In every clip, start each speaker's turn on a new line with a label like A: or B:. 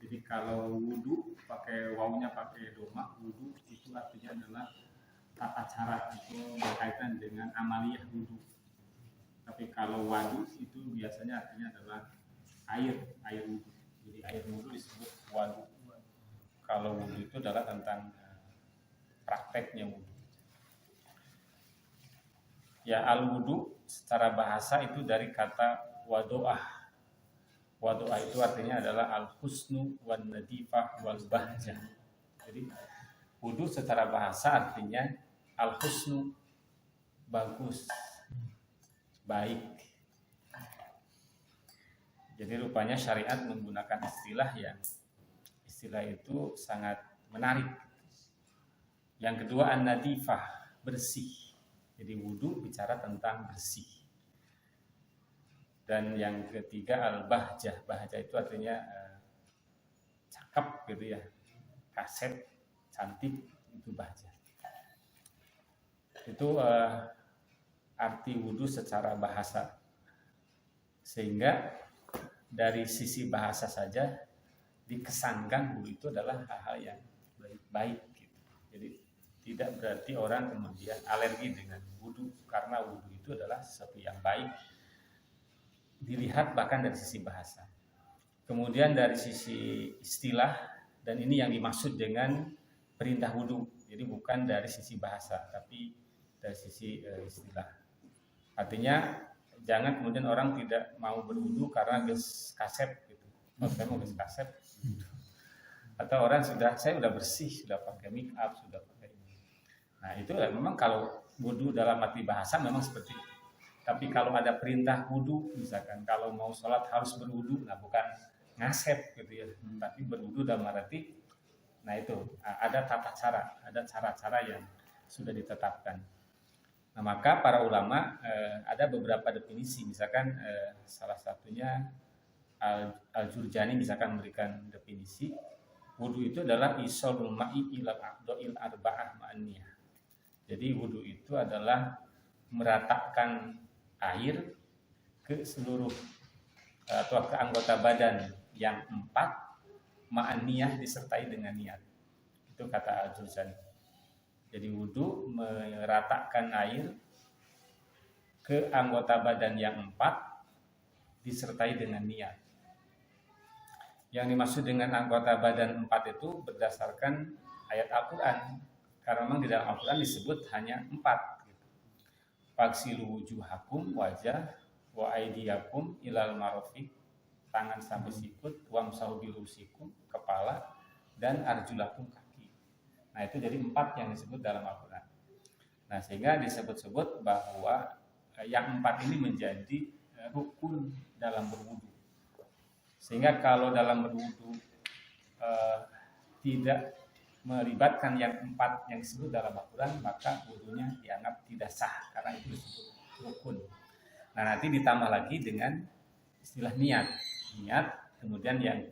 A: Jadi kalau wudu pakai wawunya pakai doma, wudu itu artinya adalah tata cara, itu berkaitan dengan amaliyah wudu. Tapi kalau wadu itu biasanya artinya adalah air wudu. Jadi air wudu disebut wadu. Kalau wudu itu adalah tentang prakteknya wudu. Ya, al-wudu secara bahasa itu dari kata wadoah. Wadoah itu artinya adalah al-husnu wan nadifah wal bahjah. Jadi wudu secara bahasa artinya al-husnu, bagus, baik. Jadi rupanya syariat menggunakan istilah itu sangat menarik. Yang kedua an-nadifah, bersih. Jadi wudu bicara tentang bersih. Dan yang ketiga al-bahjah. Bahjah itu artinya cakep gitu ya. Kaset, cantik, itu bahjah. Itu arti wudu secara bahasa. Sehingga dari sisi bahasa saja dikesankan wudu itu adalah hal-hal yang baik gitu. Jadi tidak berarti orang kemudian alergi dengan wudu, karena wudu itu adalah sesuatu yang baik dilihat bahkan dari sisi bahasa. Kemudian dari sisi istilah, dan ini yang dimaksud dengan perintah wudu. Jadi bukan dari sisi bahasa, tapi dari sisi istilah. Artinya jangan kemudian orang tidak mau berwudu karena ges kaset gitu. Saya mau ges kaset. Atau orang saya udah bersih, sudah pakai make up, sudah pakai ini. Nah itu memang kalau wudu dalam arti bahasa memang seperti itu. Tapi kalau ada perintah wudu, misalkan kalau mau sholat harus berwudu, nah bukan ngasep gitu ya, tapi berwudu dalam arti, nah itu ada tata cara, ada cara-cara yang sudah ditetapkan. Nah maka para ulama ada beberapa definisi, misalkan salah satunya Al-Jurjani misalkan memberikan definisi, wudu itu adalah isolul ma'i ilal a'dha'il arba'ah ma'aniyah. Jadi wudu itu adalah meratakan air ke seluruh atau ke anggota badan yang 4 ma'aniyah disertai dengan niat. Itu kata Al-Jurjani. Jadi wudu meratakan air ke anggota badan yang 4 disertai dengan niat. Yang dimaksud dengan anggota badan 4 itu berdasarkan ayat Al-Quran. Karena memang di dalam Al-Quran disebut hanya 4. Faksilu wujuhakum, wajah, wa aidiyakum ilal marafiq, tangan sampai sikut, wamsahu birusikum, kepala, dan arjulakum, kaki. Nah itu jadi 4 yang disebut dalam Al-Quran. Nah sehingga disebut-sebut bahwa yang 4 ini menjadi rukun dalam berwudu. Sehingga kalau dalam berwudu tidak melibatkan yang 4 yang disebut dalam Al-Quran, maka wudunya dianggap tidak sah karena itu disebut rukun. Nah nanti ditambah lagi dengan istilah niat, kemudian yang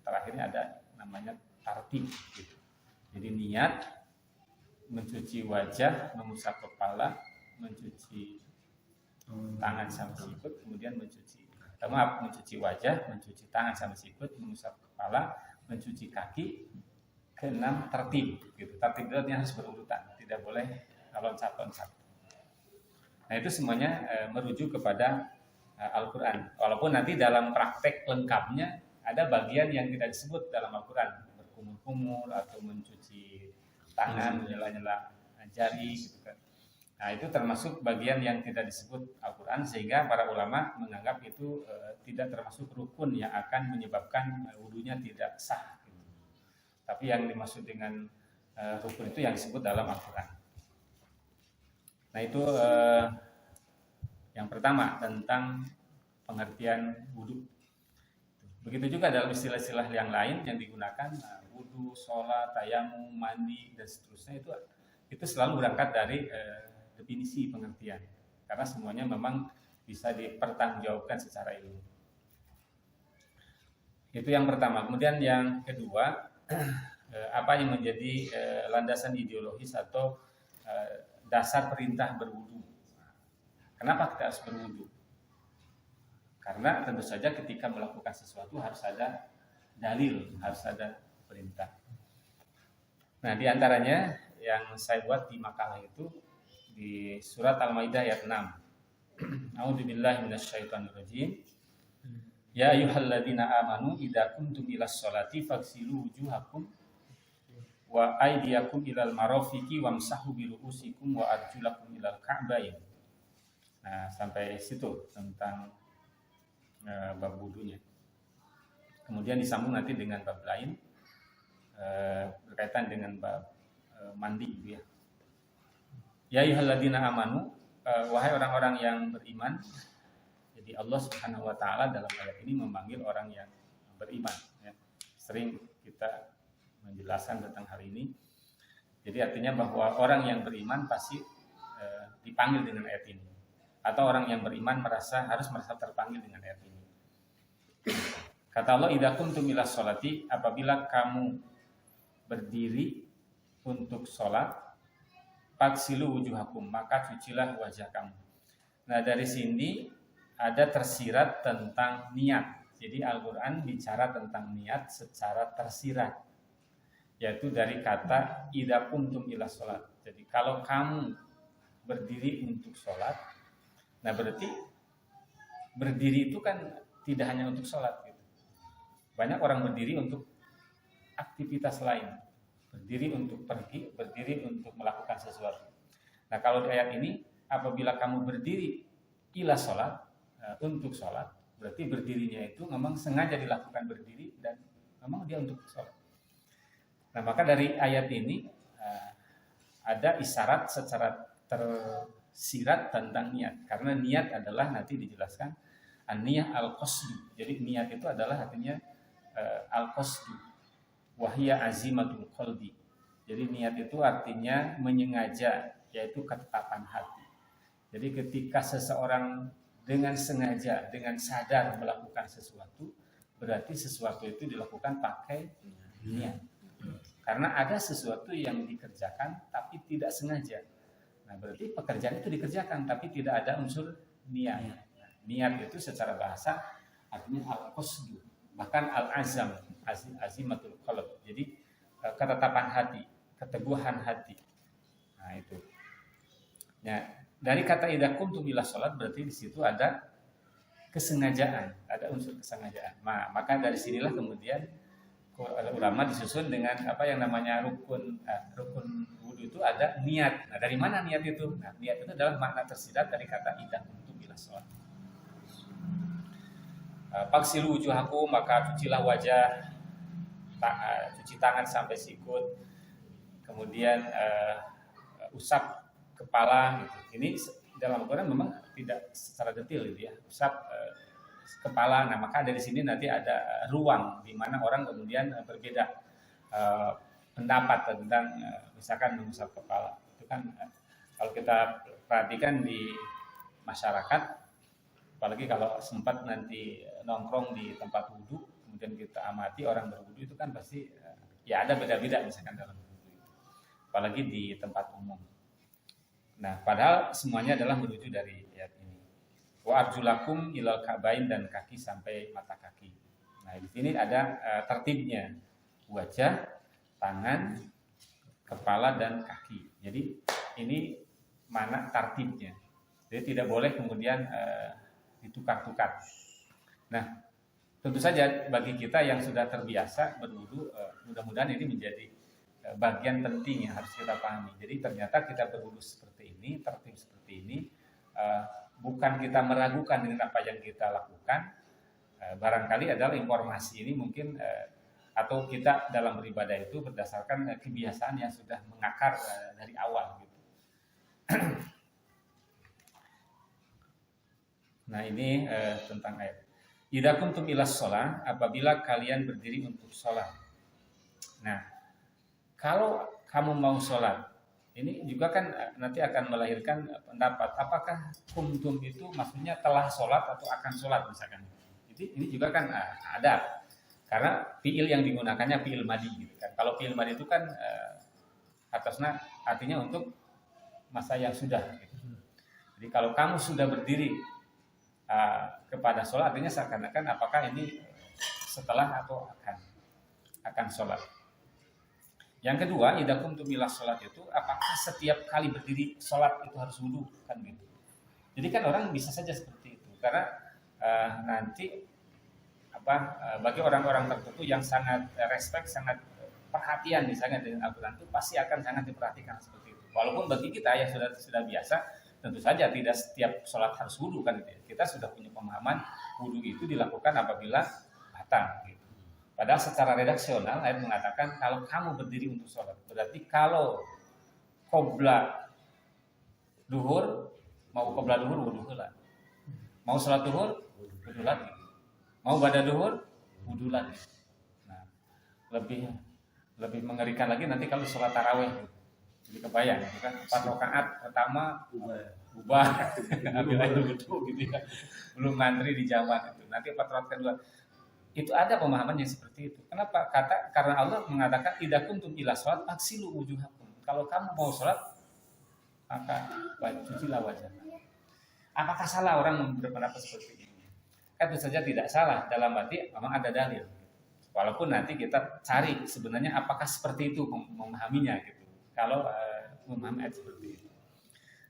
A: terakhirnya ada namanya tartib gitu. Jadi niat, mencuci wajah, mengusap kepala, mencuci tangan sampai sikut, kemudian mencuci wajah, mencuci tangan sampai sikut, mengusap kepala, mencuci kaki, ke-6 tertib gitu. Tertib itu artinya harus berurutan, tidak boleh loncat-loncat. Nah itu semuanya merujuk kepada Al-Quran. Walaupun nanti dalam praktek lengkapnya ada bagian yang tidak disebut dalam Al-Quran, berkumur-kumur atau mencuci tangan, nyela-nyela jari gitu kan. Nah itu termasuk bagian yang tidak disebut Al-Quran, sehingga para ulama menganggap itu tidak termasuk rukun yang akan menyebabkan wudunya tidak sah. Tapi yang dimaksud dengan rukun itu yang disebut dalam Al-Quran. Nah itu yang pertama tentang pengertian wudu. Begitu juga dalam istilah-istilah yang lain yang digunakan, wudu, sholat, tayamum, mandi, dan seterusnya, itu selalu berangkat dari definisi pengertian. Karena semuanya memang bisa dipertanggungjawabkan secara ilmu. Itu yang pertama. Kemudian yang kedua, apa yang menjadi landasan ideologis atau dasar perintah berwudu. Kenapa kita harus berwudu? Karena tentu saja ketika melakukan sesuatu harus ada dalil, harus ada perintah. Nah, di antaranya yang saya buat di makalah itu di surat Al-Maidah ayat 6. A'udzubillahi minasyaitonirrajim. Ya ayyuhalladzina amanu idza kuntum ilas sholati faghsilu wujuhakum wa aydiyakum ilal marafiqi wamsahu bi ru'usikum wa arjulakum ilal ka'bayn. Nah, sampai situ tentang bab wudunya. Kemudian disambung nanti dengan bab lain berkaitan dengan bab mandi gitu ya. Ya ayyuhalladzina amanu, wahai orang-orang yang beriman. Jadi Allah Subhanahu wa taala dalam ayat ini memanggil orang yang beriman ya. Sering kita menjelaskan tentang hal ini. Jadi artinya bahwa orang yang beriman pasti dipanggil dengan ayat ini. Atau orang yang beriman harus merasa terpanggil dengan ayat ini. Kata Allah, idza kuntum ilas sholati, apabila kamu berdiri untuk sholat, faghsilu wujuhakum, maka cucilah wajah kamu. Nah, dari sini ada tersirat tentang niat. Jadi Al-Quran bicara tentang niat secara tersirat, yaitu dari kata idza kuntum ilas sholat. Jadi kalau kamu berdiri untuk sholat, nah berarti berdiri itu kan tidak hanya untuk sholat gitu. Banyak orang berdiri untuk aktivitas lain, berdiri untuk pergi, berdiri untuk melakukan sesuatu. Nah kalau di ayat ini, apabila kamu berdiri ila sholat, untuk sholat, berarti berdirinya itu memang sengaja dilakukan berdiri dan memang dia untuk sholat. Nah maka dari ayat ini ada isyarat secara tersirat tentang niat, karena niat adalah nanti dijelaskan an-niyah al-qasdu. Jadi niat itu adalah artinya al-qasdu wahya azimatul qalbi. Jadi niat itu artinya menyengaja, yaitu ketetapan hati. Jadi ketika seseorang dengan sengaja, dengan sadar melakukan sesuatu, berarti sesuatu itu dilakukan pakai niat. Karena ada sesuatu yang dikerjakan tapi tidak sengaja. Nah, berarti pekerjaan itu dikerjakan tapi tidak ada unsur niat. Nah, niat itu secara bahasa artinya al-qasdu, bahkan al-azam, azimatul qalb. Jadi ketetapan hati, keteguhan hati. Nah, itu. Nah, dari kata idza kuntum ila sholat berarti di situ ada kesengajaan, ada unsur kesengajaan. Nah, maka dari sinilah kemudian ulama disusun dengan apa yang namanya rukun wudu itu ada niat. Nah, dari mana niat itu? Nah, niat itu adalah makna tersirat dari kata idza kuntum ila sholat. Faghsilu wujuhakum, maka cucilah wajah, cuci tangan sampai sikut, kemudian usap kepala gitu. Ini dalam Al-Quran memang tidak secara detail gitu ya, usap kepala. Nah maka dari sini nanti ada ruang di mana orang kemudian berbeda pendapat tentang misalkan mengusap kepala. Itu kan kalau kita perhatikan di masyarakat, apalagi kalau sempat nanti nongkrong di tempat wudhu, kemudian kita amati orang berwudhu itu kan pasti ya ada beda-beda misalkan dalam wudhu itu, apalagi di tempat umum. Nah, padahal semuanya adalah menuju dari ayat ini. Wa arjulakum ilal ka'bain, dan kaki sampai mata kaki. Nah, di sini ada tertibnya. Wajah, tangan, kepala, dan kaki. Jadi ini mana tertibnya. Jadi tidak boleh kemudian ditukar-tukar. Nah, tentu saja bagi kita yang sudah terbiasa berwudu, mudah-mudahan ini menjadi bagian penting yang harus kita pahami. Jadi ternyata kita berwudu seperti ini, tertib seperti ini, bukan kita meragukan dengan apa yang kita lakukan. Barangkali adalah informasi ini mungkin atau kita dalam beribadah itu berdasarkan kebiasaan yang sudah mengakar dari awal gitu. Nah ini tentang ayat. Idza kuntum ilas shalah, apabila kalian berdiri untuk sholat. Nah, kalau kamu mau sholat, ini juga kan nanti akan melahirkan pendapat. Apakah kuntum itu maksudnya telah sholat atau akan sholat misalkan? Jadi ini juga kan ada. Karena fiil yang digunakannya fiil madi gitu kan. Kalau fiil madi itu kan atasnya artinya untuk masa yang sudah. Gitu. Jadi kalau kamu sudah berdiri kepada sholat, artinya seakan-akan apakah ini setelah atau akan. akan sholat. Yang kedua, idza qumtum ila sholat itu apakah setiap kali berdiri sholat itu harus wudu kan gitu. Jadi kan orang bisa saja seperti itu karena nanti bagi orang-orang tertentu yang sangat respect, sangat perhatian misalnya dengan Al-Quran itu pasti akan sangat diperhatikan seperti itu. Walaupun bagi kita yang sudah biasa, tentu saja tidak setiap sholat harus wudu kan gitu. Kita sudah punya pemahaman wudu itu dilakukan apabila batal. Gitu. Padahal secara redaksional ayat mengatakan kalau kamu berdiri untuk sholat, berarti kalau qobla duhur, mau qobla duhur wudu lah, mau sholat duhur wudu lagi, mau ba'da duhur wudu lagi. Nah, lebih mengerikan lagi nanti kalau sholat taraweh. Jadi kebayang kan 4 rakaat pertama ubah ambil air wudu gitu ya. Belum ngantri di jamaah itu. Nanti 4 rakaat kedua. Itu ada pemahaman yang seperti itu. Kenapa? Karena Allah mengatakan idza kuntum ila sholat faghsilu wujuhakum. Kalau kamu mau sholat maka cucilah wajah. Apakah salah orang berpendapat seperti ini? Kan tentu saja tidak salah dalam arti memang ada dalil. Walaupun nanti kita cari sebenarnya apakah seperti itu memahaminya gitu. Kalau memahami ayat seperti itu.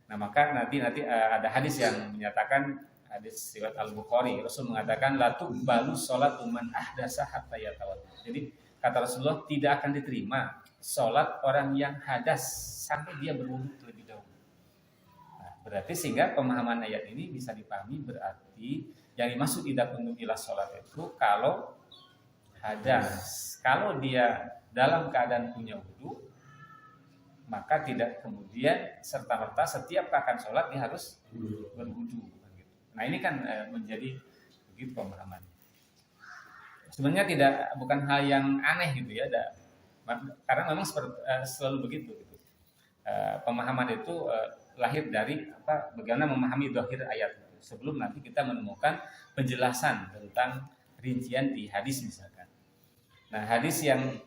A: Nah maka nanti ada hadis yang menyatakan, hadis riwayat Al-Bukhari, Rasul mengatakan la tuqbalu sholatu man ahdasa hatta yatawadda. Jadi kata Rasulullah tidak akan diterima sholat orang yang hadas sampai dia berwudu terlebih dahulu. Nah, berarti sehingga pemahaman ayat ini bisa dipahami berarti yang dimaksud idza kuntum ila sholat itu kalau hadas, kalau dia dalam keadaan punya wudu, maka tidak kemudian serta-merta setiap akan sholat dia harus berwudu. Nah ini kan menjadi begitu pemahaman. Sebenarnya bukan hal yang aneh gitu ya, karena memang selalu begitu. Gitu. Pemahaman itu lahir dari bagaimana memahami zahir ayat itu. Sebelum nanti kita menemukan penjelasan tentang rincian di hadis misalkan. Nah hadis yang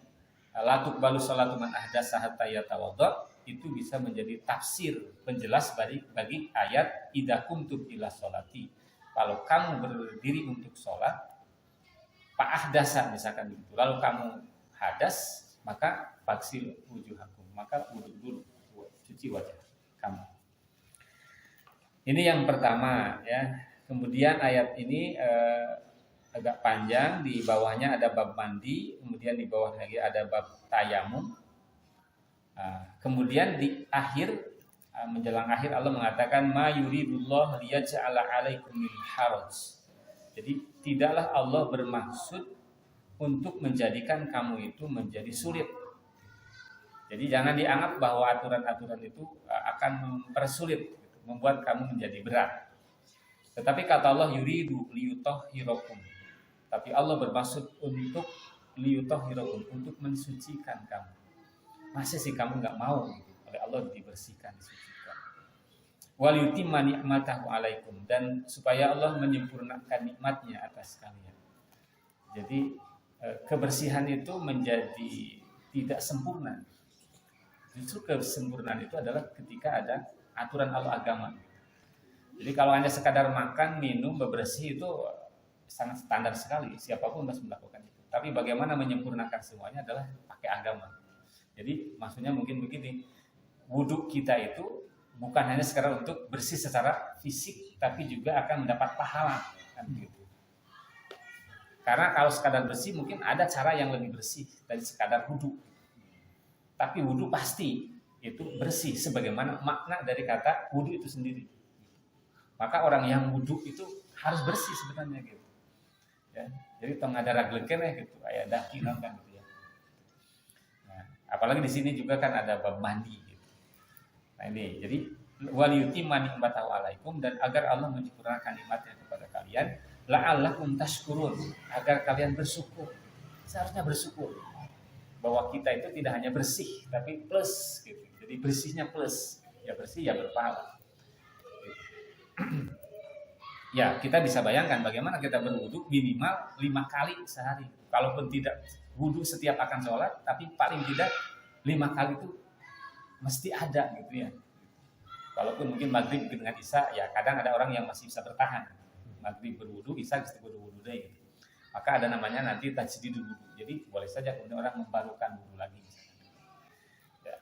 A: la tuqbalu sholatu man ahdasa hatta yatawadda itu bisa menjadi tafsir penjelas bagi ayat idza qumtum ila sholati. Kalau kamu berdiri untuk sholat, fa ahdasa misalkan begitu. Lalu kamu hadas, maka faksil wujuhakum, maka wudu dulu, cuci wajah kamu. Ini yang pertama ya. Kemudian ayat ini agak panjang, di bawahnya ada bab mandi, kemudian di bawah lagi ada bab tayamum. Kemudian di akhir, menjelang akhir Allah mengatakan ma yuridullah liyaj'ala 'alaikum min haraj. Jadi tidaklah Allah bermaksud untuk menjadikan kamu itu menjadi sulit. Jadi jangan dianggap bahwa aturan-aturan itu akan mempersulit, membuat kamu menjadi berat. Tetapi kata Allah yuridu liyutahhirakum. Tapi Allah bermaksud untuk liyutahhirakum, untuk mensucikan kamu. Masa sih kamu nggak mau gitu, oleh Allah dibersihkan, disucikan. Wal yutimma ni'matahu 'alaikum, dan supaya Allah menyempurnakan nikmatnya atas kalian. Jadi kebersihan itu menjadi tidak sempurna. Justru kesempurnaan itu adalah ketika ada aturan Allah agama. Jadi kalau hanya sekadar makan, minum, bebersih itu sangat standar sekali, siapapun masih melakukan itu. Tapi bagaimana menyempurnakan semuanya adalah pakai agama. Jadi maksudnya mungkin begini, wudhu kita itu bukan hanya sekadar untuk bersih secara fisik, tapi juga akan mendapat pahala kan gitu. Karena kalau sekadar bersih mungkin ada cara yang lebih bersih dari sekadar wudhu. Tapi wudhu pasti itu bersih sebagaimana makna dari kata wudhu itu sendiri. Maka orang yang wudhu itu harus bersih sebenarnya gitu. Ya, jadi tengah darah gleken ya gitu, kayak daki kan gitu ya. Nah, apalagi di sini juga kan ada bab mandi gitu. Nah ini, jadi waliyutimma ni'matahu 'alaikum, dan agar Allah menyempurnakan nikmatnya kepada kalian, la'allakum tashkurun, agar kalian bersyukur. Seharusnya bersyukur bahwa kita itu tidak hanya bersih tapi plus gitu. Jadi bersihnya plus, ya bersih ya berpahala. Ya, kita bisa bayangkan bagaimana kita berwudu minimal 5 kali sehari. Kalaupun tidak wudu setiap akan sholat, tapi paling tidak 5 kali itu mesti ada gitu ya. Walaupun mungkin maghrib dengan isya, ya kadang ada orang yang masih bisa bertahan. Maghrib berwudu, isya bisa berwudu deh gitu. maka ada namanya nanti tajdidul wudu. Jadi boleh saja kemudian orang membarukan wudu lagi. Ya.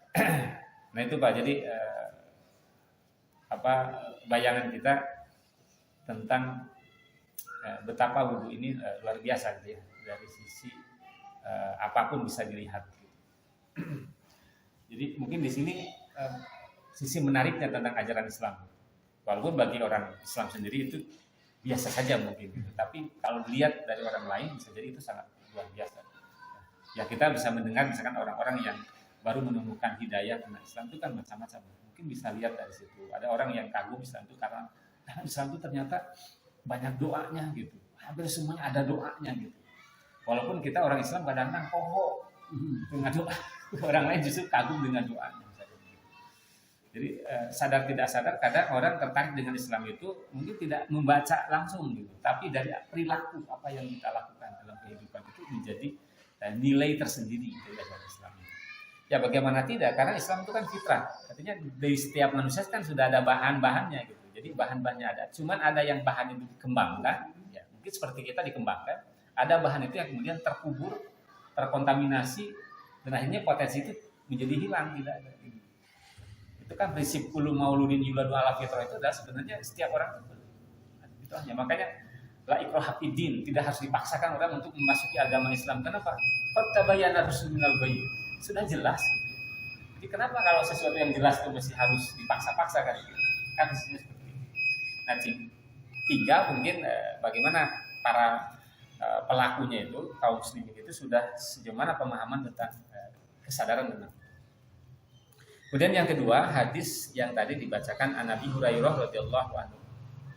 A: Nah itu Pak, jadi bayangan kita tentang betapa wudu ini luar biasa gitu ya, dari sisi apapun bisa dilihat. Jadi mungkin di sini sisi menariknya tentang ajaran Islam. Walaupun bagi orang Islam sendiri itu biasa saja mungkin, gitu. Tapi kalau dilihat dari orang lain bisa jadi itu sangat luar biasa. Ya kita bisa mendengar misalkan orang-orang yang baru menemukan hidayah tentang Islam itu kan macam-macam. Mungkin bisa lihat dari situ. Ada orang yang kagum Islam itu karena Islam itu ternyata banyak doanya gitu. Hampir semuanya ada doanya gitu. Walaupun kita orang Islam kadang-kadang pohon dengan doa, orang lain justru kagum dengan doanya. Jadi sadar tidak sadar kadang orang tertarik dengan Islam itu mungkin tidak membaca langsung gitu, tapi dari perilaku apa yang kita lakukan dalam kehidupan itu menjadi nilai tersendiri dari ajaran Islam. Ya bagaimana tidak? Karena Islam itu kan fitrah, artinya dari setiap manusia kan sudah ada bahan-bahannya gitu. Jadi bahan-bahannya ada, cuman ada yang bahan itu dikembangkan, ya mungkin seperti kita dikembangkan, ada bahan itu yang kemudian terkubur, terkontaminasi, dan akhirnya potensi itu menjadi hilang, tidak ada. Itu kan prinsip kullu mauludin yuladu ala fitrah itu adalah sebenarnya setiap orang itu hanya makanya la ikraha fid din, tidak harus dipaksakan orang untuk memasuki agama Islam. Kenapa? Qad tabayyana rusydu minal ghayy. Sudah jelas. Jadi kenapa kalau sesuatu yang jelas itu mesti harus dipaksa-paksa kan gitu? Kan seperti itu. Nah, tiga mungkin bagaimana para pelakunya itu kaum muslimin itu sudah sejauh mana pemahaman tentang kesadaran tentang. Kemudian yang kedua, hadis yang tadi dibacakan an Nabi Hurairah radhiyallahu anhu.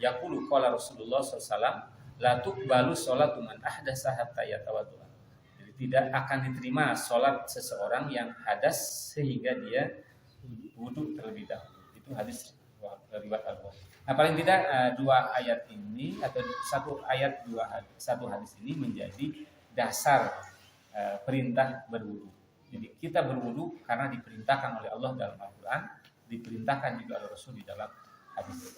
A: Yaqulu qala Rasulullah sallallahu alaihi wasallam, la tuqbalu sholatu man ahdatsa hatta yatawadda. Jadi tidak akan diterima salat seseorang yang hadas sehingga dia wudu terlebih dahulu. Itu hadis riwayat Al-Bukhari. Nah, paling tidak dua ayat ini atau satu hadis ini menjadi dasar perintah berwudu. Jadi kita berwudu karena diperintahkan oleh Allah dalam Al-Quran, diperintahkan juga oleh Rasul di dalam hadis.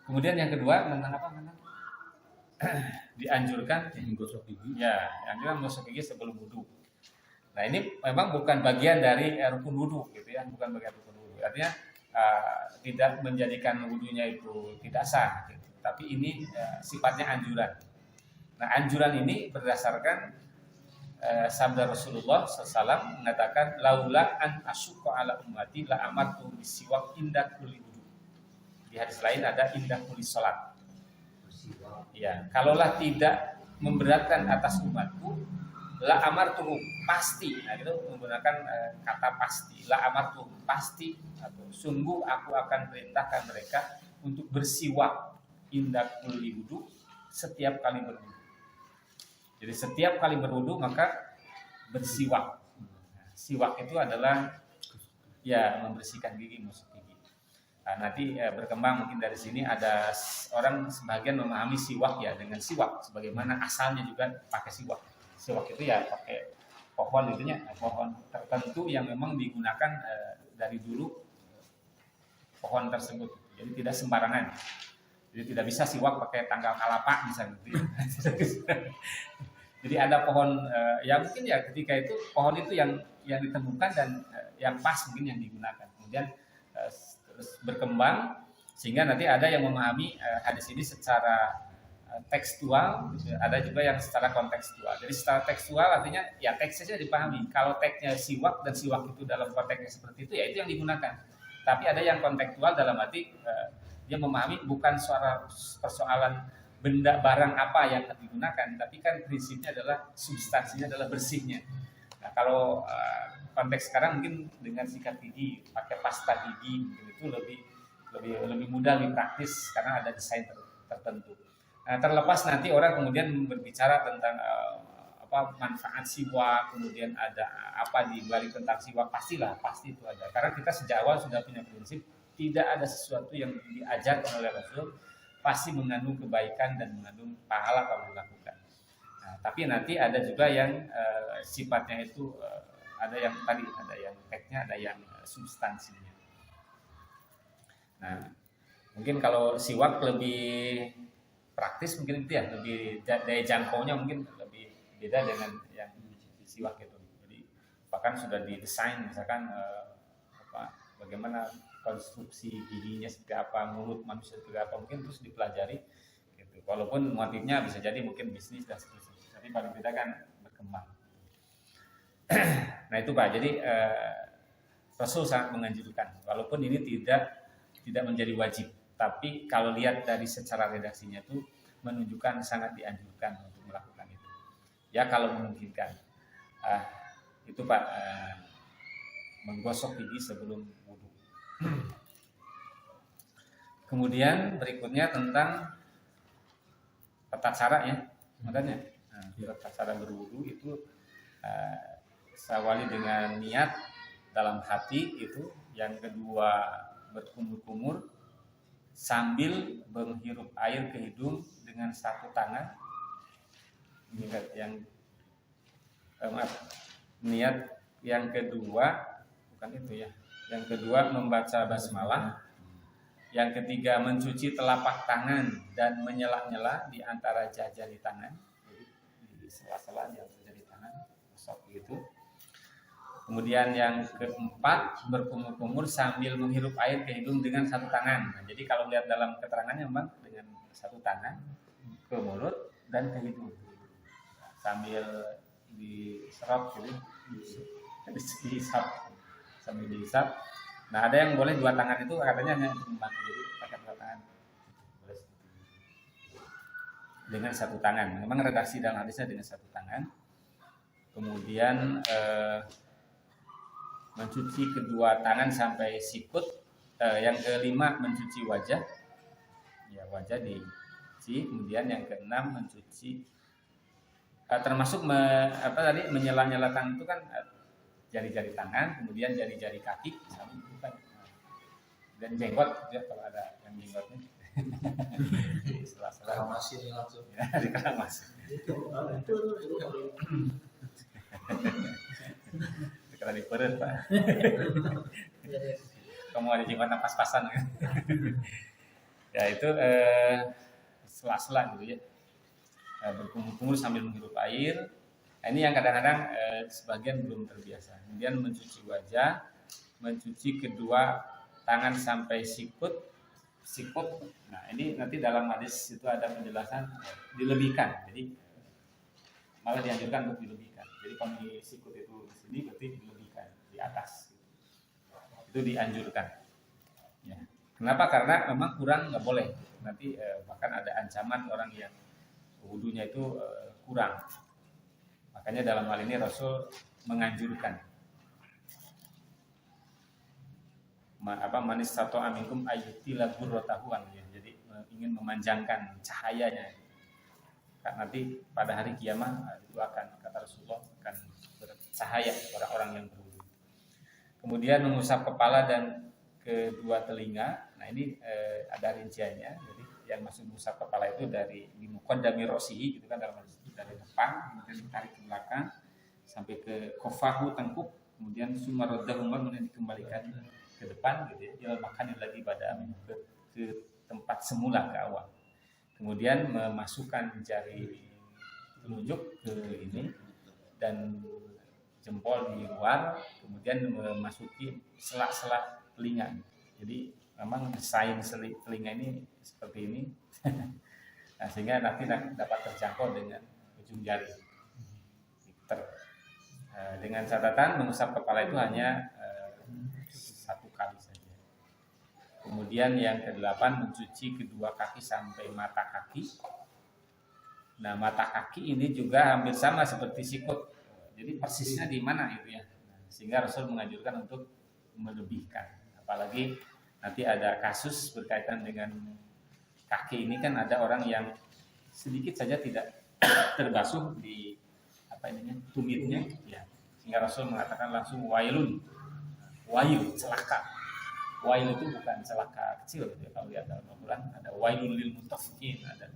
A: Kemudian yang kedua tentang apa? Dianjurkan menggosok gigi. Ya, dianjurkan menggosok gigi sebelum wudu. Nah ini memang bukan bagian dari rukun wudu, gitu ya, bukan bagian rukun wudu. Artinya tidak menjadikan wudunya itu tidak sah, gitu. Tapi ini sifatnya anjuran. Nah anjuran ini berdasarkan sabda Rasulullah SAW mengatakan laula an asyqa ala ummati la amartu bisiwak inda kulli wudu. Di hadis lain ada inda kulli salat. Ya, kalaulah tidak memberatkan atas umatku la amartu pasti. Nah, itu menggunakan kata pasti. La amartu pasti atau sungguh aku akan perintahkan mereka untuk bersiwak inda kulli wudu setiap kali berwudu. Jadi setiap kali berwudu maka bersiwak. Siwak itu adalah ya membersihkan gigi, musik gigi. Nah, nanti berkembang mungkin dari sini ada orang sebagian memahami siwak ya dengan siwak sebagaimana asalnya juga pakai siwak. Siwak itu ya pakai pohon itunya, pohon tertentu yang memang digunakan dari dulu pohon tersebut. Jadi tidak sembarangan. Jadi tidak bisa siwak pakai tanggal kalapa misalnya. Jadi ada pohon ya mungkin ya ketika itu pohon itu yang ditemukan dan yang pas mungkin yang digunakan. Kemudian terus berkembang sehingga nanti ada yang memahami hadis ini secara tekstual, ada juga yang secara kontekstual. Jadi secara tekstual artinya ya teksnya dipahami. Kalau teksnya siwak dan siwak itu dalam konteksnya seperti itu ya itu yang digunakan. Tapi ada yang kontekstual dalam arti dia memahami bukan persoalan benda barang apa yang digunakan, tapi kan prinsipnya adalah substansinya adalah bersihnya. Nah, kalau konteks sekarang mungkin dengan sikat gigi, pakai pasta gigi itu lebih mudah, lebih praktis karena ada desain tertentu. Nah, terlepas nanti orang kemudian berbicara tentang manfaat siwak, kemudian ada apa di balik tentang siwak, pasti itu ada. Karena kita sejak awal sudah punya prinsip tidak ada sesuatu yang diajarkan oleh Rasul pasti mengandung kebaikan dan mengandung pahala kalau dilakukan. Nah, tapi nanti ada juga yang sifatnya itu ada yang tadi, ada yang teksnya, ada yang substansinya. Nah, mungkin kalau siwak lebih praktis mungkin itu ya, lebih daya jangkaunya mungkin lebih beda dengan yang siwak itu. Jadi bahkan sudah didesain misalkan bagaimana konstruksi giginya seperti apa, mulut manusia seperti apa, mungkin terus dipelajari gitu. Walaupun motifnya bisa jadi mungkin bisnis dan seterusnya, tapi paling tidak kan berkembang. Nah itu Pak, jadi Rasul sangat menganjurkan, walaupun ini tidak menjadi wajib, tapi kalau lihat dari secara redaksinya itu menunjukkan sangat dianjurkan untuk melakukan itu. Ya kalau memungkinkan, itu Pak, menggosok gigi sebelum wudhu. Kemudian berikutnya tentang tata cara ya, makanya tata cara berwudhu itu awali dengan niat dalam hati itu, yang kedua berkumur-kumur sambil menghirup air ke hidung dengan satu tangan. Niat yang kedua bukan itu ya. Yang kedua membaca basmalah. Yang ketiga mencuci telapak tangan dan menyela-nyela di antara jari tangan. Jadi di sela-sela di antara jari tangan, gosok gitu. Kemudian yang keempat berkumur-kumur sambil menghirup air ke hidung dengan satu tangan. Nah, jadi kalau lihat dalam keterangannya memang dengan satu tangan ke mulut dan ke hidung sambil diserap gitu, dihisap sambil dihisap. Nah ada yang boleh dua tangan, itu katanya hanya untuk membantu, jadi pakai dua tangan dengan satu tangan. Memang redaksi dalam hadisnya dengan satu tangan. Kemudian mencuci kedua tangan sampai sikut. Yang kelima mencuci wajah, ya wajah dicuci. Kemudian yang keenam mencuci termasuk menyela-nyela tangan itu kan jari-jari tangan, kemudian jari-jari kaki, dan jenggot ya, kalau ada yang jenggotnya. Sela-sela masih langsung ya, dikeramasi. Kalau di perut Pak. Kamu ada jenggot pas-pasan kan? Ya itu sela-sela gitu ya. Berkumur-kumur sambil menghirup air. Nah, ini yang kadang-kadang sebagian belum terbiasa. Kemudian mencuci wajah, mencuci kedua tangan sampai sikut. Nah ini nanti dalam hadis itu ada penjelasan dilebihkan. Jadi malah dianjurkan untuk dilebihkan. Jadi kalau di sikut itu di sini berarti dilebihkan di atas. Itu dianjurkan. Ya. Kenapa? Karena memang kurang nggak boleh. Nanti bahkan ada ancaman orang yang wudunya itu kurang. Makanya dalam hal ini Rasul menganjurkan. Manis satu aminkum ayyutila burrotahuan ya. Jadi ingin memanjangkan cahayanya. Karena nanti pada hari kiamat itu akan, kata Rasulullah, akan bercahaya orang-orang yang berwudu. Kemudian mengusap kepala dan kedua telinga. Nah ini ada rinciannya. Jadi yang masuk mengusap kepala itu dari muqaddami ra'sihi gitu kan, dalam dari depan kemudian ditarik ke belakang sampai ke kofahu tengkuk, kemudian sumaraddahu kemudian dikembalikan ke depan gitu ya, makan lagi pada ke tempat semula, ke awal. Kemudian memasukkan jari telunjuk ke ini dan jempol di luar, kemudian memasuki sela-sela telinga. Jadi memang desain telinga ini seperti ini. Nah, sehingga nanti dapat terjangkau dengan ujung jari. Dengan catatan mengusap kepala itu hanya satu kali saja. Kemudian yang ke-8 mencuci kedua kaki sampai mata kaki. Nah, mata kaki ini juga hampir sama seperti sikut. Jadi persisnya di mana itu ya. Sehingga Rasul menganjurkan untuk melebihkan. Apalagi nanti ada kasus berkaitan dengan kaki ini, kan ada orang yang sedikit saja tidak terbasuh di tumitnya ya. Sehingga Rasul mengatakan langsung wailun. Wail, celaka. Wail itu bukan celaka kecil ya. Kalau lihat dalam Al-Qur'an ada wailul lil mutaffifin, ada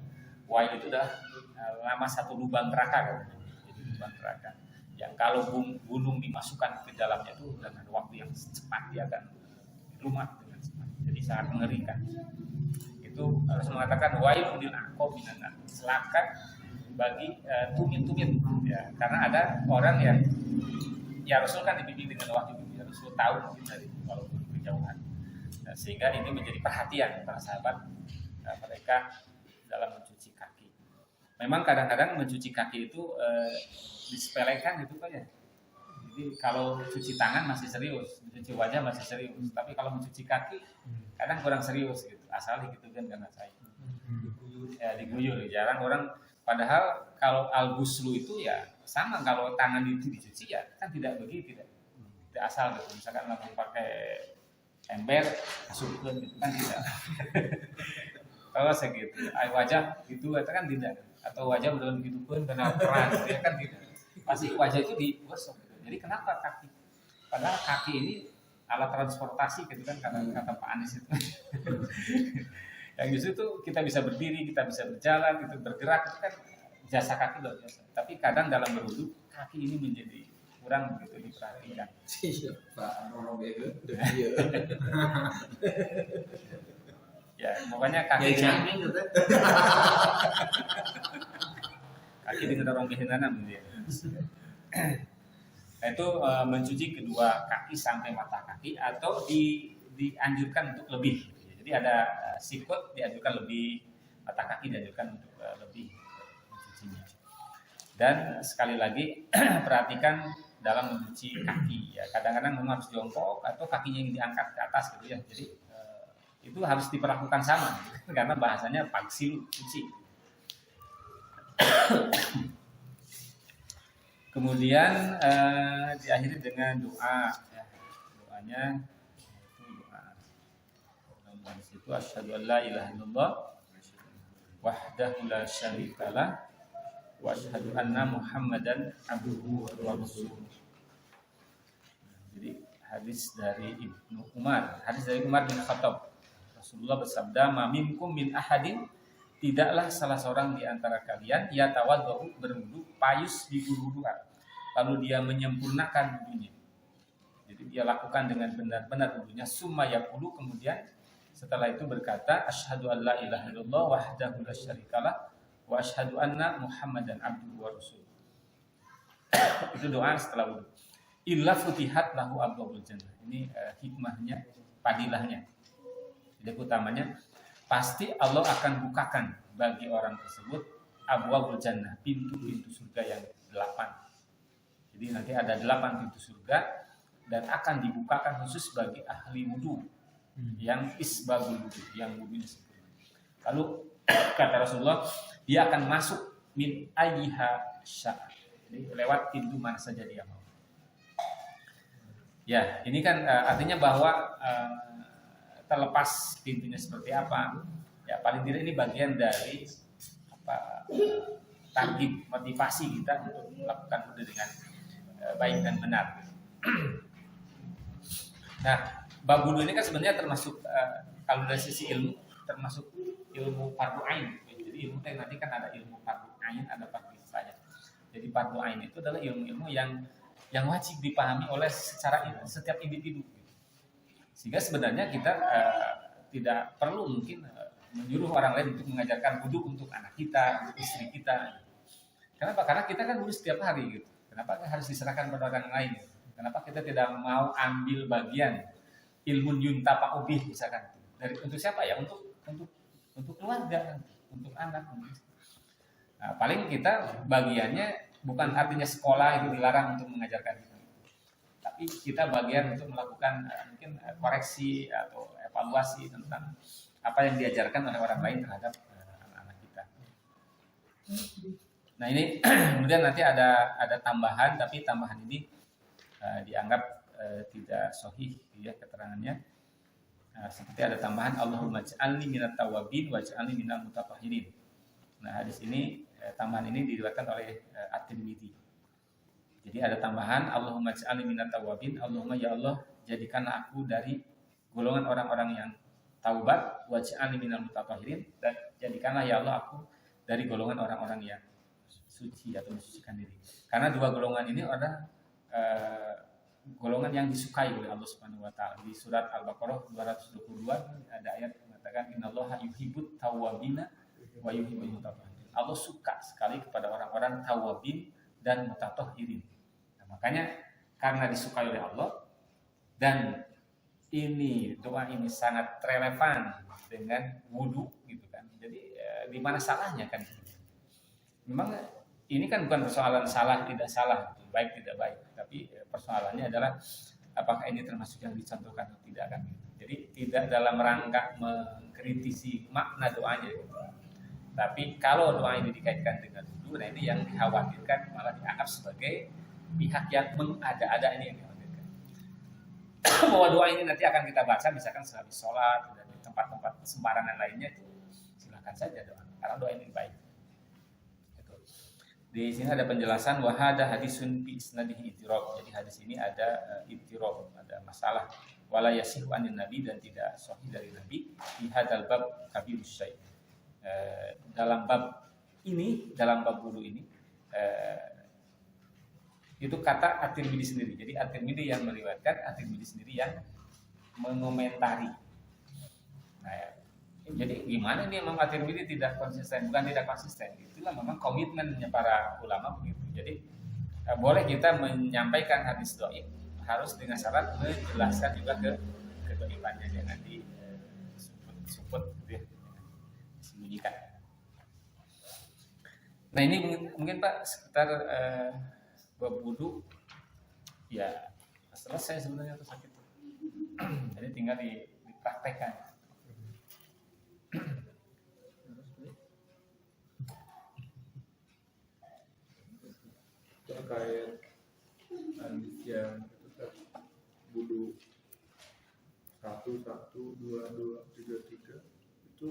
A: wail itu dah nama satu lubang neraka kan. Jadi lubang neraka yang kalau gunung dimasukkan ke dalamnya itu dengan waktu yang cepat dia akan lumat dengan cepat. Jadi sangat mengerikan. Itu harus mengatakan wailul lil aqab minan nar. Celaka bagi tumit-tumit ya, karena ada orang yang ya Rasul kan dibimbing dengan wahyu, ya Rasul tahu mungkin dari walaupun kejauhan. Nah, sehingga ini menjadi perhatian para sahabat mereka dalam mencuci kaki. Memang kadang-kadang mencuci kaki itu disepelekan gitu kan ya. Jadi kalau cuci tangan masih serius, mencuci wajah masih serius, tapi kalau mencuci kaki kadang kurang serius gitu. Asal gitu kan karena saya ya diguyur, jarang orang. Padahal kalau al-ghuslu itu ya sama, kalau tangan itu dicuci ya kan tidak begitu, tidak asal gitu. Misalkan langsung pakai ember masukkan gitu kan tidak. Kalau segitu, wajah gitu itu kan tidak. Atau wajah benar begitu pun karena keras, ya kan tidak. Pasti wajah itu digosok. Gitu. Jadi kenapa kaki? Padahal kaki ini alat transportasi gitu kan kata Pak Anies itu. Yang justru itu kita bisa berdiri, kita bisa berjalan, kita bergerak, itu kan jasa kaki luar biasa. Tapi kadang dalam berwudu kaki ini menjadi kurang begitu diperhatikan.
B: Iya, Pak Nono Bego.
A: Ya, makanya kaki kaki dengan orang kehinaan dia. Nah, itu mencuci kedua kaki sampai mata kaki atau dianjurkan untuk lebih. Jadi ada sikut dianjurkan lebih, mata kaki dianjurkan untuk lebih mencucinya. Dan sekali lagi perhatikan dalam mencuci kaki ya. Kadang-kadang memang harus jongkok atau kakinya yang diangkat ke atas gitu ya. Jadi itu harus diperlakukan sama gitu. Karena bahasanya paksilu, cuci. Kemudian diakhiri dengan doa ya. Doanya itu doa. Dalam situ asyhadu an la ilaha illallah wahdahu la syarikalah wa asyhadu anna Muhammadan abduhu wa rasuluh. Jadi hadis dari Ibnu Umar, hadis dari Umar bin Khattab. Rasulullah bersabda, "Ma minkum min ahadin, tidaklah salah seorang di antara kalian ya tawaddu berwudu payus di wuduan, lalu dia menyempurnakan wudunya." Jadi dia lakukan dengan benar-benar wudunya, summa yaqulu, kemudian setelah itu berkata, asyhadu an la ilaha illallah wahdahu la syarikalah wa asyhadu anna Muhammadan abduhu wa rasuluh. Itu doa setelah wudu. Illa futihat lahu abwaabul jannah. Ini hikmahnya, padilahnya. Jadi utamanya pasti Allah akan bukakan bagi orang tersebut abwaabul jannah, pintu-pintu surga yang 8. Jadi nanti ada 8 pintu surga dan akan dibukakan khusus bagi ahli wudu yang isbagul wudu, yang wudunya sempurna. Lalu kata Rasulullah, dia akan masuk min ayyiha sya'a. Jadi lewat pintu mana saja dia mau. Ya, ini kan artinya bahwa terlepas pintunya seperti apa, ya paling tidak ini bagian dari target motivasi kita untuk melakukan wudu dengan baik dan benar. Nah, bab wudu ini kan sebenarnya termasuk kalau dari sisi ilmu termasuk ilmu fardu ain. Jadi ilmu nanti kan ada ilmu fardu ain, ada fardu kifayah. Jadi fardu ain itu adalah ilmu-ilmu yang wajib dipahami oleh setiap individu. Sehingga sebenarnya kita tidak perlu mungkin menyuruh orang lain untuk mengajarkan wudu untuk anak kita, untuk istri kita. Kenapa? Karena kita kan wudu setiap hari gitu. Kenapa harus diserahkan pada orang lain? Kenapa kita tidak mau ambil bagian ilmu yuntafa ubih misalkan? Untuk siapa ya? Untuk keluarga, untuk anak. Nah, paling kita bagiannya bukan artinya sekolah itu dilarang untuk mengajarkan itu. Tapi kita bagian untuk melakukan mungkin koreksi atau evaluasi tentang apa yang diajarkan oleh orang lain terhadap anak-anak kita. Nah ini kemudian nanti ada tambahan, tapi tambahan ini dianggap tidak sahih ya keterangannya. Seperti ada tambahan Allahumma ij'alni minat tawabin waj'alni minal mutatahhirin. Nah hadis ini tambahan ini diriwayatkan oleh At-Tirmidzi. Jadi ada tambahan Allahumma ij'alni minat tawabin, Allahumma ya Allah jadikanlah aku dari golongan orang-orang yang taubat, waj'alni minal mutatahhirin, dan jadikanlah ya Allah aku dari golongan orang-orang yang suci atau mensucikan diri. Karena dua golongan ini adalah golongan yang disukai oleh Allah Subhanahu wa taala. Di surat Al-Baqarah 222 ada ayat katakan innallaha yuhibbut tawwabina wa yuhibbul mutatahhirin. Allah suka sekali kepada orang-orang tawwabin dan mutatahhirin. Nah, makanya karena disukai oleh Allah dan ini doa ini sangat relevan dengan wudu gitu kan. Jadi di mana salahnya kan? Memang ini kan bukan persoalan salah tidak salah, baik tidak baik, tapi persoalannya adalah apakah ini termasuk yang dicontohkan atau tidak kan? Jadi tidak dalam rangka mengkritisi makna doanya, gitu. Tapi kalau doa ini dikaitkan dengan wudu, nah ini yang dikhawatirkan malah dianggap sebagai pihak yang mengada-ada ini yang dikhawatirkan. Bahwa doa ini nanti akan kita baca misalkan sehabis sholat dan di tempat-tempat sembarangan lainnya itu silakan saja doa, karena doa ini baik. Di sini ada penjelasan wahada hadisun bi isnadihi ittirab. Jadi hadis ini ada ittirab, ada masalah. Wala yasihu anin nabi dan tidak sahih dari nabi di hadzal bab kabirus syai'. Dalam bab ini, dalam bab wudu ini itu kata At-Tirmidzi sendiri. Jadi At-Tirmidzi yang meriwayatkan, At-Tirmidzi sendiri yang mengomentari. Nah, jadi gimana nih Imam At-Tirmidzi tidak konsisten? Bukan tidak konsisten, itulah memang komitmennya para ulama begitu. Jadi boleh kita menyampaikan hadis dhaif, harus dengan syarat menjelaskan juga ke kedhaifannya, jangan di suput gitu ya, disembunyikan. Nah ini mungkin Pak sekitar bab wudu ya selesai sebenarnya tuh sakit. Jadi tinggal dipraktekkan.
C: Terkait hadis yang wudu 1, 1, 2, 2, 3, 3 itu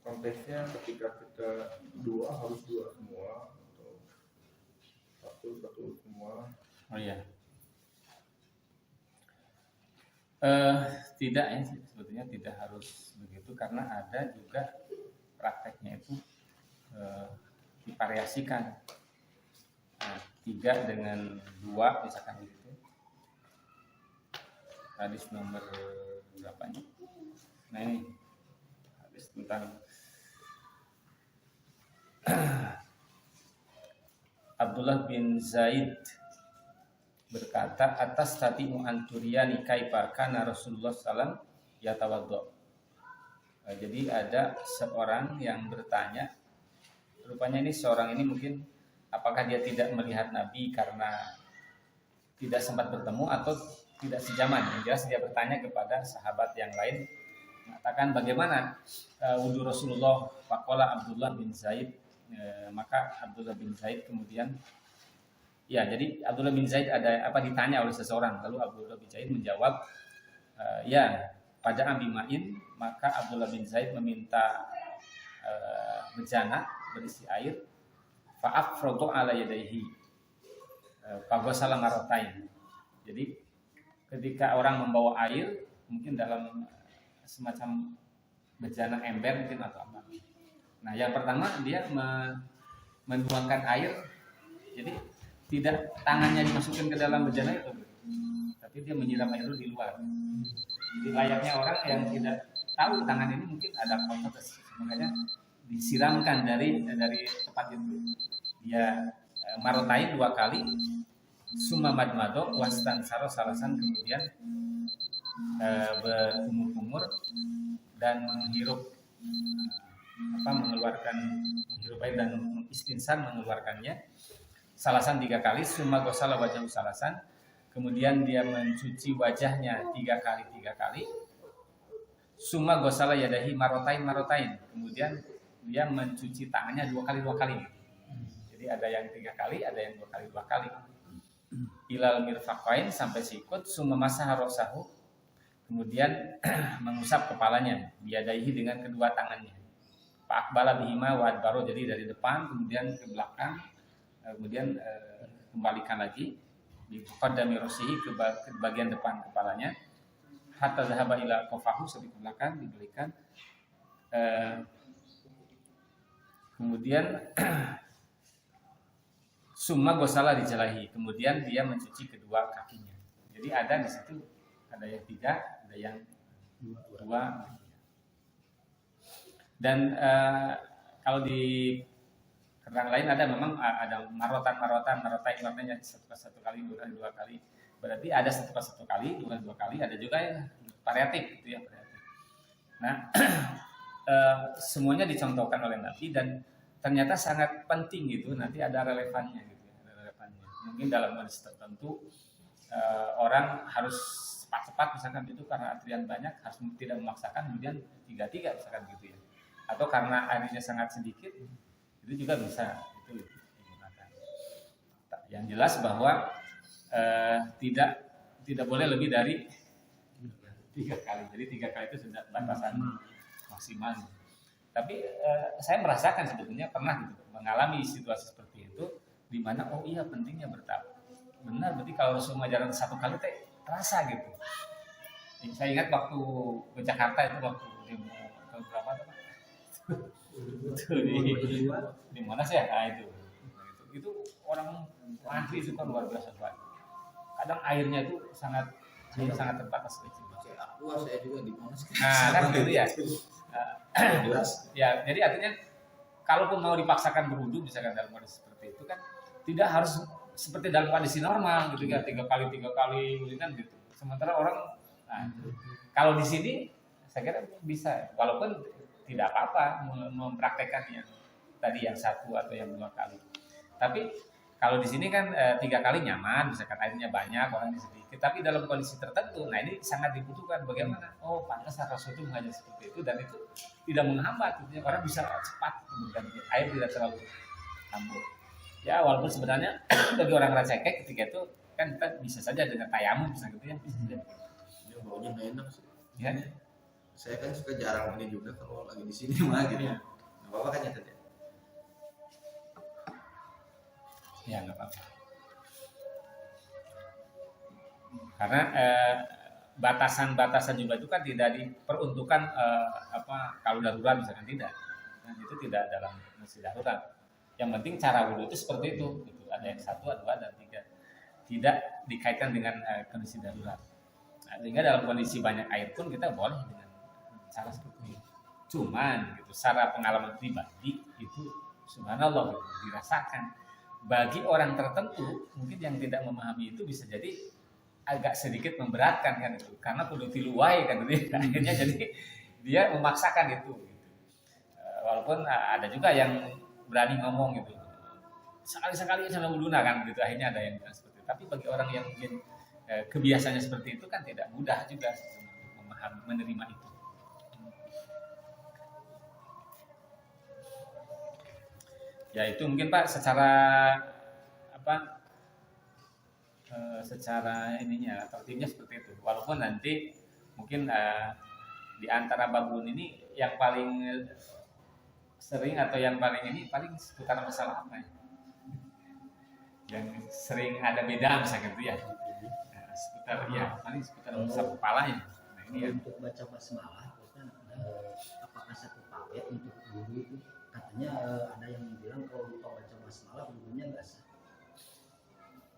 C: konteksnya ketika kita dua harus dua semua atau satu semua.
A: Oh iya. Tidak ya, sebetulnya tidak harus begitu karena ada juga prakteknya itu divariasikan. Nah, 3 dengan 2 misalkan begitu. Hadis nomor berapa nih? Nah ini hadis tentang Abdullah bin Zaid berkata atas tatimu anturiyani kaifa kana Rasulullah sallam yatawaddo. Jadi ada seorang yang bertanya, rupanya ini seorang ini mungkin apakah dia tidak melihat Nabi karena tidak sempat bertemu atau tidak sejaman. Yang jelas dia bertanya kepada sahabat yang lain, mengatakan bagaimana wudu Rasulullah. Faqala Abdullah bin Zaid. Maka Abdullah bin Zaid kemudian ya, jadi Abdullah bin Zaid ada apa ditanya oleh seseorang, lalu Abdullah bin Zaid menjawab ya pada ambimain. Maka Abdullah bin Zaid meminta bejana berisi air, fa'afrotu ala yadaihi faghasala marratain. Jadi ketika orang membawa air mungkin dalam semacam bejana ember mungkin atau apa. Nah, yang pertama dia menuangkan air, jadi tidak tangannya dimasukkan ke dalam bejana itu, tapi dia menyiram air itu di luar. Jadi layaknya orang yang tidak tahu tangan ini mungkin ada kotor, makanya disiramkan dari tempat itu. Dia marotain 2 kali, summa madmado wastan saro salasan, kemudian berkumur-kumur dan menghirup menghirup air dan istinsan mengeluarkannya salasan 3 kali, summa ghasala wajhahu salasan, kemudian dia mencuci wajahnya 3 kali, summa ghasala yadahi marotain, kemudian dia mencuci tangannya 2 kali. Jadi ada yang 3 kali, ada yang 2 kali. Ilal mirfaqain, sampai sikut, summa masaha rasahu, kemudian mengusap kepalanya biyadaihi dengan kedua tangannya. Fa'aqbala bihima wa adbaro, jadi dari depan kemudian ke belakang, kemudian kembalikan lagi di qaddami rasihi, ke bagian depan kepalanya, hatta zahaba ila qafahu, sampai ke belakang dibalikan, kemudian summa ghasala rijlaihi, kemudian dia mencuci kedua kakinya. Jadi ada di situ ada yang 3, ada yang 2. Dan kalau di keterangan lain ada memang ada marotan artinya satu kali, dua kali. Berarti ada satu kali, dua kali, ada juga yang variatif gitu ya, variatif. Nah, semuanya dicontohkan oleh Nabi dan ternyata sangat penting gitu, nanti ada relevannya gitu ya, ada relevannya. Mungkin dalam kondisi tertentu orang harus cepat-cepat misalkan itu karena antrian banyak, harus tidak memaksakan, kemudian 3-3 misalkan gitu ya. Atau karena airnya sangat sedikit, itu juga bisa itu digunakan. Yang jelas bahwa tidak boleh lebih dari 3 kali. Jadi 3 kali itu sudah batasan maksimal. Tapi saya merasakan sebetulnya pernah gitu, mengalami situasi seperti itu, di mana oh iya pentingnya bertahap. Benar, berarti kalau Rasul mengajarkan 1 kali teh terasa gitu. Saya ingat waktu ke Jakarta itu waktu demo tahun berapa tuh? Di mana sih ya? Nah, itu orang antri itu kan luar biasa Pak. Kadang airnya itu sangat terbatas kecil.
B: Aqua saya juga di Monas.
A: Nah, kan gitu ya. Ya, jadi artinya kalaupun mau dipaksakan berwudu misalkan dalam kondisi seperti itu kan tidak harus seperti dalam kondisi normal gitu kan 3 kali kan gitu. Sementara orang kalau di sini saya kira bisa walaupun tidak apa-apa mempraktekannya tadi yang 1 atau yang 2 kali. Tapi kalau di sini kan 3 kali nyaman, misalkan airnya banyak, orangnya sedikit. Tapi dalam kondisi tertentu, nah ini sangat dibutuhkan. Bagaimana? Oh, pantas Rasul itu mengajar seperti itu dan itu tidak menghambat. Orang bisa cepat dan air tidak terlalu campur. Ya, walaupun sebenarnya bagi orang cekek ketika itu kan kita bisa saja dengan tayamum bisa gitu ya. Bisa saja.
B: Ya, baunya nggak enak sih.
A: Ya.
B: Saya kan suka jarang ini juga kalau lagi di sini mah gitu. Nggak apa-apa kan ya tadi.
A: Ya nggak apa-apa. Karena batasan-batasan jumlah itu kan tidak diperuntukkan kalau darurat misalkan tidak. Dan itu tidak dalam kondisi darurat. Yang penting cara wudhu itu seperti itu. Gitu. Ada yang 1, 2, dan 3. Tidak dikaitkan dengan kondisi darurat. Nah, sehingga dalam kondisi banyak air pun kita boleh dengan cara seperti itu. Cuman gitu, secara pengalaman pribadi itu subhanallah gitu, dirasakan. Bagi orang tertentu mungkin yang tidak memahami itu bisa jadi agak sedikit memberatkan kan itu karena kudu tiluai kan gitu. Akhirnya jadi dia memaksakan itu gitu. Walaupun ada juga yang berani ngomong gitu sekali-sekali sama wuduna kan gitu akhirnya ada yang bilang seperti itu. Tapi bagi orang yang mungkin kebiasaannya seperti itu kan tidak mudah juga memahami menerima itu. Ya itu mungkin Pak secara secara ininya tertibnya seperti itu. Walaupun nanti mungkin di antara babun ini yang paling sering atau yang paling ini paling seputar masalah apa ya? Yang sering ada beda misalnya gitu ya. Nah, seputar ya paling seputar masalah kepala ya. Nah ini ya.
D: Untuk baca basmalah apakah 1 paket untuk guru itu katanya ada yang bilang kalau lupa baca basmalah gurunya nggak sah.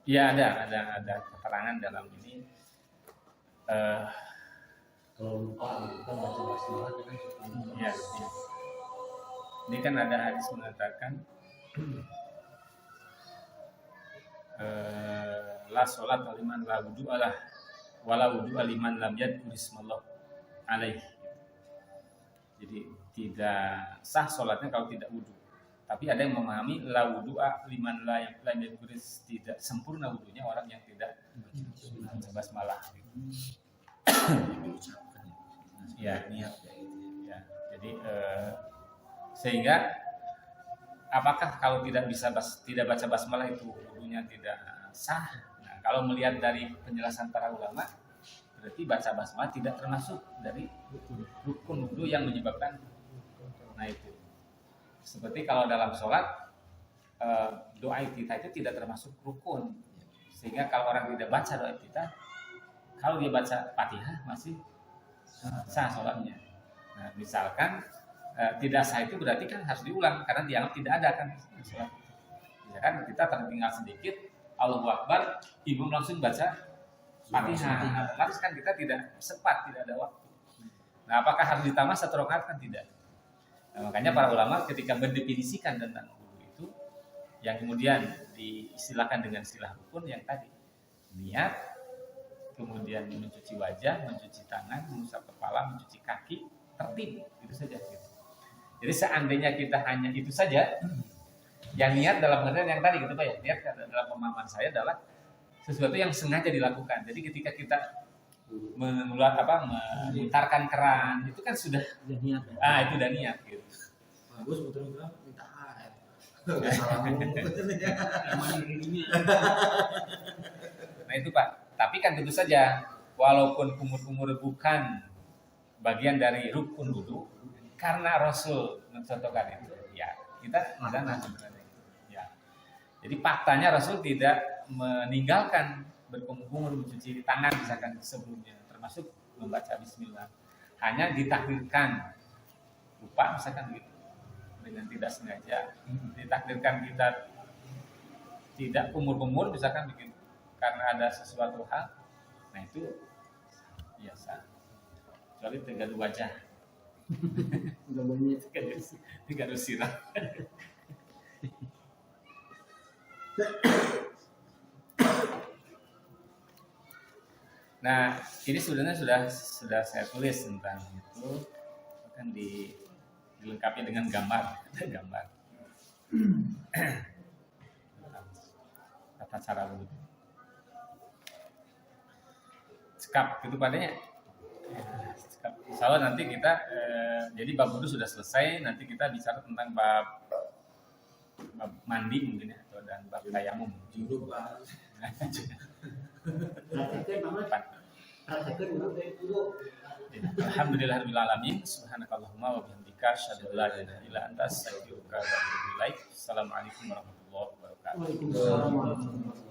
A: Ya ada keterangan dalam ini.
D: Kalau lupa gitu kan baca basmalah kan suka lupa.
A: Ya. Ini kan ada hadis mengatakan la sholat liman la wudu alah wala wudu liman lam yadkur ismallah alaih. Jadi tidak sah sholatnya kalau tidak wudu. Tapi ada yang memahami la wudu'a liman la yadkur, tidak sempurna wudunya orang yang tidak basmalah. Ya, niat ya. Jadi sehingga apakah kalau tidak baca basmalah itu wudunya tidak sah? Nah, kalau melihat dari penjelasan para ulama berarti baca basmalah tidak termasuk dari rukun wudu yang menyebabkan. Nah itu seperti kalau dalam sholat doa iftitah itu tidak termasuk rukun, sehingga kalau orang tidak baca doa iftitah, kalau dia baca Fatihah masih sah sholatnya. Nah misalkan tidak sah itu berarti kan harus diulang karena dianggap tidak ada kan sholat. Misalkan kita tertinggal sedikit, Allahu Akbar, imam langsung baca Fatihah, harus kan kita tidak sempat, tidak ada waktu. Nah apakah harus ditambah 1 rakaat kan tidak? Nah, makanya para ulama ketika mendefinisikan tentang wudu itu, yang kemudian diistilahkan dengan istilah rukun yang tadi, niat, kemudian mencuci wajah, mencuci tangan, mengusap kepala, mencuci kaki, tertib, itu saja. Gitu. Jadi seandainya kita hanya itu saja, yang niat dalam pengertian yang tadi gitu Pak ya, niat dalam pemahaman saya adalah sesuatu yang sengaja dilakukan. Jadi ketika kita memutarkan keran itu kan sudah
D: niat ya.
A: itu udah niat gitu.
B: Bagus betul-betul minta air. Udah salah ngomong.
A: Nah itu Pak. Tapi kan tentu saja walaupun kumur-kumur bukan bagian dari rukun wudu, karena Rasul mencontohkan itu, ya kita sebenarnya. Ya. Jadi faktanya Rasul tidak meninggalkan berkumur-kumur mencuci tangan misalkan sebelumnya, termasuk membaca Bismillah. Hanya ditakdirkan lupa misalkan gitu, dengan tidak sengaja. Ditakdirkan kita tidak kumur-kumur misalkan begitu, karena ada sesuatu hal. Nah itu biasa. Kecuali tergadu wajah. Tergadu sirah. Nah, ini sebenarnya sudah saya tulis tentang itu, kan dilengkapi dengan gambar. Tata cara wudu. Sekap gitu padanya. Insya Allah nanti kita jadi bab wudu sudah selesai, nanti kita bicara tentang bab mandi mungkin ya, dan bab tayamum.
B: Junub Pak.
A: Alhamdulillahirabbil alamin, subhanakallahumma wa bihamdika asyhadu an la ilaha illa anta astaghfiruka wa atubu ilaik. Assalamualaikum warahmatullahi wabarakatuh.
D: Waalaikumsalam warahmatullahi wabarakatuh.